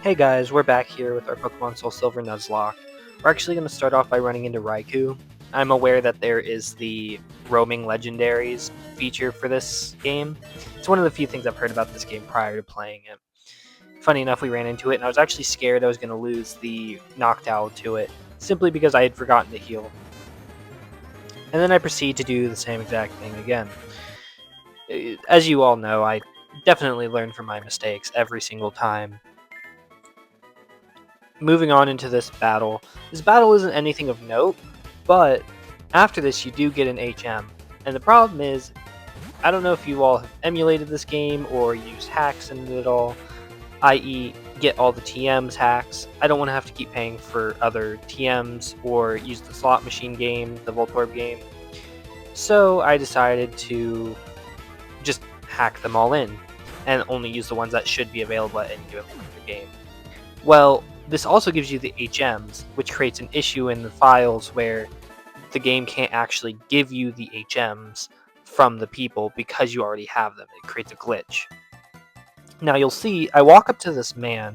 Hey guys, we're back here with our Pokemon Soul Silver Nuzlocke. We're actually going to start off by running into Raikou. I'm aware that there is the roaming legendaries feature for this game. It's one of the few things I've heard about this game prior to playing it. Funny enough, we ran into it and I was actually scared I was going to lose the Noctowl to it, simply because I had forgotten to heal. And then I proceed to do the same exact thing again. As you all know, I definitely learn from my mistakes every single time. Moving on into this battle isn't anything of note, but after this you do get an HM. And the problem is, I don't know if you all have emulated this game or used hacks in it at all, i.e. get all the TMs hacks. I don't want to have to keep paying for other TMs or use the slot machine game, the Voltorb game. So I decided to just hack them all in and only use the ones that should be available at any given point in the game. Well, this also gives you the HMs, which creates an issue in the files where the game can't actually give you the HMs from the people because you already have them. It creates a glitch. Now you'll see, I walk up to this man,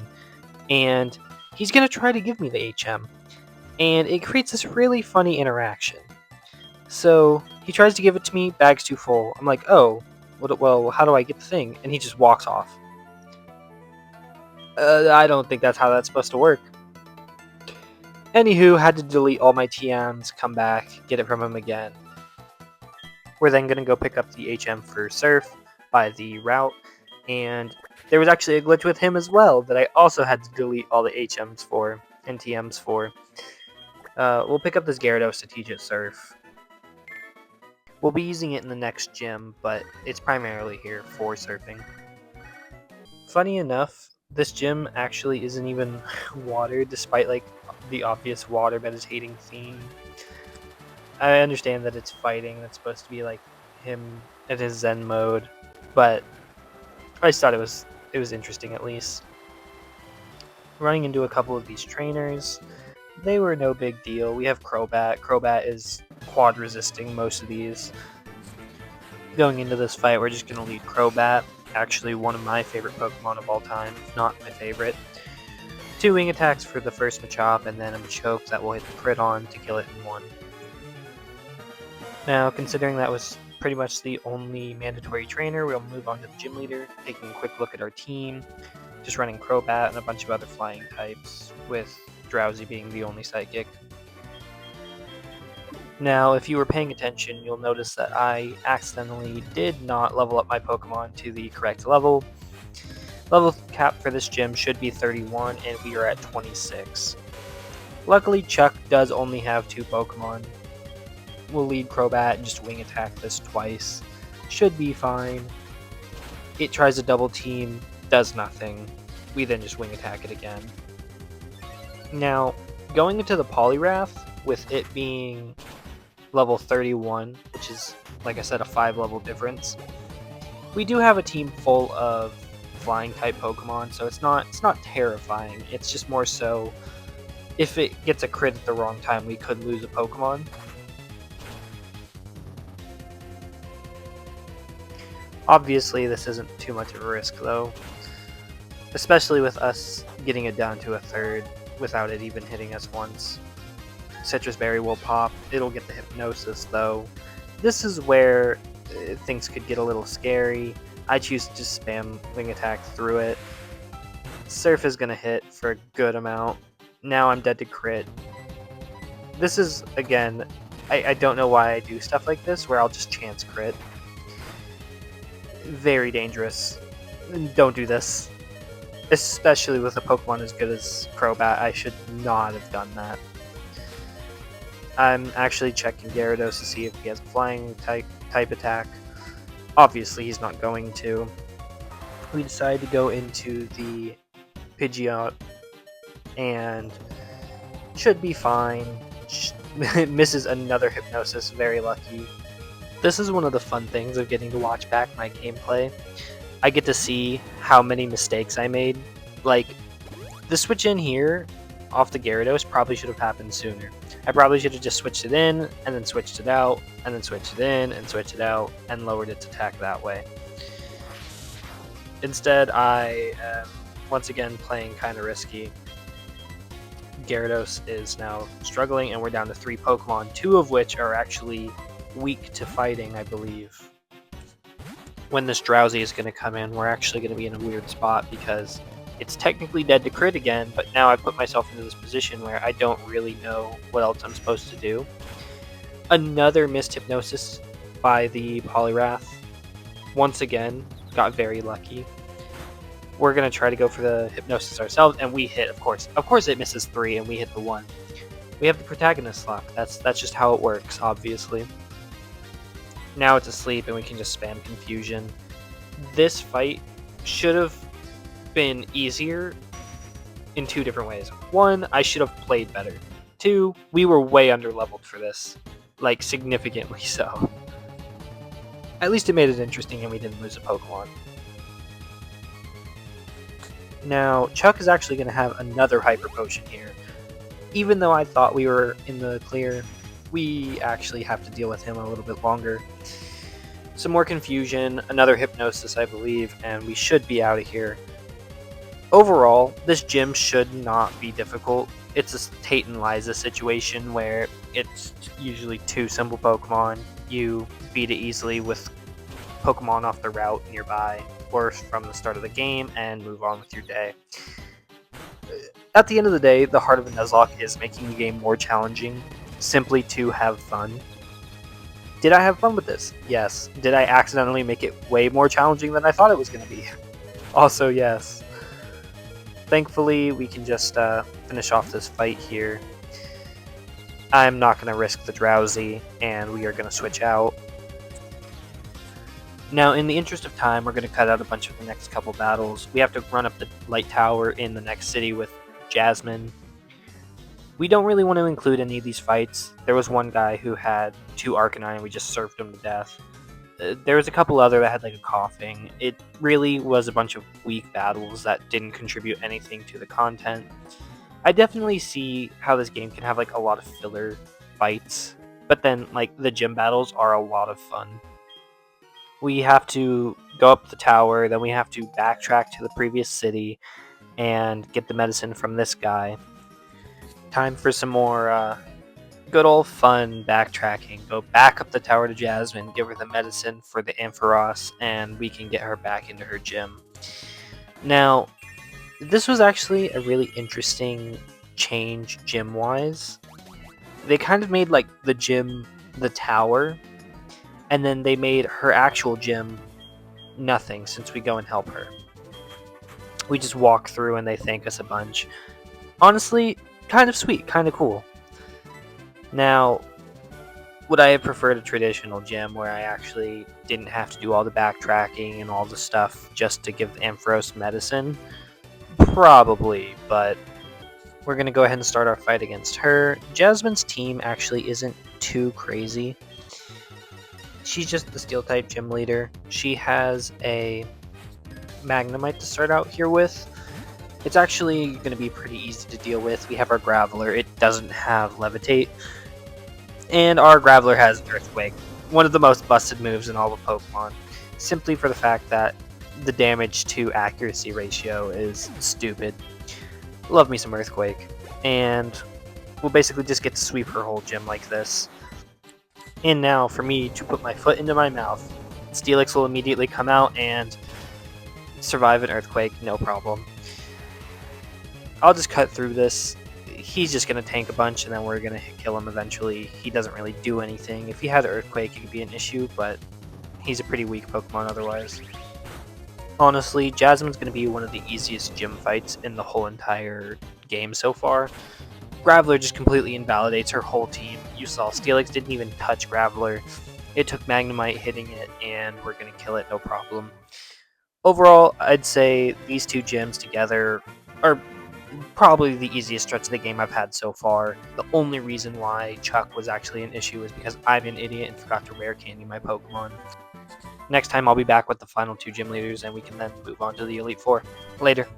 and he's going to try to give me the HM, and it creates this really funny interaction. So he tries to give it to me, bag's too full. I'm like, oh, well, how do I get the thing? And he just walks off. I don't think that's how that's supposed to work. Anywho, had to delete all my TMs, come back, get it from him again. We're then going to go pick up the HM for Surf by the route, and there was actually a glitch with him as well that I also had to delete all the HMs for and TMs for. We'll pick up this Gyarados to teach it Surf. We'll be using it in the next gym, but it's primarily here for surfing. Funny enough, this gym actually isn't even watered, despite like the obvious water meditating theme. I understand that it's fighting, that's supposed to be like him in his Zen mode, but I just thought it was interesting at least. Running into a couple of these trainers, they were no big deal. We have Crobat. Crobat is quad resisting most of these. Going into this fight, we're just going to lead Crobat. Actually, one of my favorite Pokemon of all time, if not my favorite. 2 wing attacks for the first Machop, and then a Machoke that will hit the crit on to kill it in 1. Now, considering that was pretty much the only mandatory trainer, we'll move on to the gym leader, taking a quick look at our team, just running Crobat and a bunch of other flying types, with Drowsy being the only psychic. Now, if you were paying attention, you'll notice that I accidentally did not level up my Pokemon to the correct level. Level cap for this gym should be 31, and we are at 26. Luckily, Chuck does only have 2 Pokemon. We'll lead Crobat and just wing attack this twice. Should be fine. It tries a double team, does nothing. We then just wing attack it again. Now, going into the Poliwrath, with it being level 31, which is, like I said, a 5 level difference, we do have a team full of flying type Pokemon, so it's not terrifying. It's just more so, if it gets a crit at the wrong time, we could lose a Pokemon. Obviously, this isn't too much of a risk, though, especially with us getting it down to a 3rd without it even hitting us once. Citrus Berry will pop. It'll get the Hypnosis, though. This is where things could get a little scary. I choose to just spam wing attack through it. Surf is going to hit for a good amount. Now I'm dead to crit. This is, again, I don't know why I do stuff like this, where I'll just chance crit. Very dangerous. Don't do this. Especially with a Pokemon as good as Crobat, I should not have done that. I'm actually checking Gyarados to see if he has a flying type attack. Obviously, he's not going to. We decide to go into the Pidgeot, and should be fine. Misses another Hypnosis, very lucky. This is one of the fun things of getting to watch back my gameplay. I get to see how many mistakes I made. Like, the switch in here off the Gyarados probably should have happened sooner. I probably should have just switched it in, and then switched it out, and then switched it in, and switched it out, and lowered its attack that way. Instead, I am once again playing kind of risky. Gyarados is now struggling, and we're down to 3 Pokemon, 2 of which are actually weak to fighting, I believe. When this Drowsy is going to come in, we're actually going to be in a weird spot because it's technically dead to crit again, but now I put myself into this position where I don't really know what else I'm supposed to do. Another missed Hypnosis by the Poliwrath. Once again, got very lucky. We're going to try to go for the Hypnosis ourselves, and we hit, of course. Of course it misses 3, and we hit the 1. We have the Protagonist lock. That's just how it works, obviously. Now it's asleep, and we can just spam Confusion. This fight should have been easier in 2 different ways. 1, I should have played better. 2, we were way underleveled for this. Like, significantly so. At least it made it interesting and we didn't lose a Pokemon. Now, Chuck is actually going to have another Hyper Potion here. Even though I thought we were in the clear, we actually have to deal with him a little bit longer. Some more Confusion, another Hypnosis, I believe, and we should be out of here. Overall, this gym should not be difficult. It's a Tate and Liza situation where it's usually 2 simple Pokemon. You beat it easily with Pokemon off the route nearby or from the start of the game and move on with your day. At the end of the day, the heart of a Nuzlocke is making the game more challenging, simply to have fun. Did I have fun with this? Yes. Did I accidentally make it way more challenging than I thought it was going to be? Also, yes. Thankfully, we can just finish off this fight here. I'm not going to risk the Drowsy, and we are going to switch out. Now, in the interest of time, we're going to cut out a bunch of the next couple battles. We have to run up the Light Tower in the next city with Jasmine. We don't really want to include any of these fights. There was one guy who had 2 Arcanine, and we just served him to death. There was a couple other that had like a coughing. It really was a bunch of weak battles that didn't contribute anything to the content. I definitely see how this game can have like a lot of filler fights, but then like the gym battles are a lot of fun. We have to go up the tower, then we have to backtrack to the previous city and get the medicine from this guy. Time for some more good old fun backtracking. Go back up the tower to Jasmine, give her the medicine for the Ampharos, and we can get her back into her gym. Now, this was actually a really interesting change gym-wise. They kind of made like the gym the tower, and then they made her actual gym nothing since we go and help her. We just walk through and they thank us a bunch. Honestly, kind of sweet, kind of cool. Now, would I have preferred a traditional gym where I actually didn't have to do all the backtracking and all the stuff just to give the Ampharos medicine? Probably, but we're going to go ahead and start our fight against her. Jasmine's team actually isn't too crazy. She's just the Steel-type gym leader. She has a Magnemite to start out here with. It's actually going to be pretty easy to deal with. We have our Graveler. It doesn't have Levitate. And our Graveler has Earthquake, one of the most busted moves in all of Pokemon, simply for the fact that the damage to accuracy ratio is stupid. Love me some Earthquake. And we'll basically just get to sweep her whole gym like this. And now, for me to put my foot into my mouth, Steelix will immediately come out and survive an Earthquake, no problem. I'll just cut through this. He's just going to tank a bunch, and then we're going to kill him eventually. He doesn't really do anything. If he had Earthquake, it could be an issue, but he's a pretty weak Pokemon otherwise. Honestly, Jasmine's going to be one of the easiest gym fights in the whole entire game so far. Graveler just completely invalidates her whole team. You saw Steelix didn't even touch Graveler. It took Magnemite hitting it, and we're going to kill it, no problem. Overall, I'd say these 2 gyms together are probably the easiest stretch of the game I've had so far. The only reason why Chuck was actually an issue is because I'm an idiot and forgot to rare candy my Pokemon. Next time I'll be back with the final 2 gym leaders, and we can then move on to the Elite Four. Later.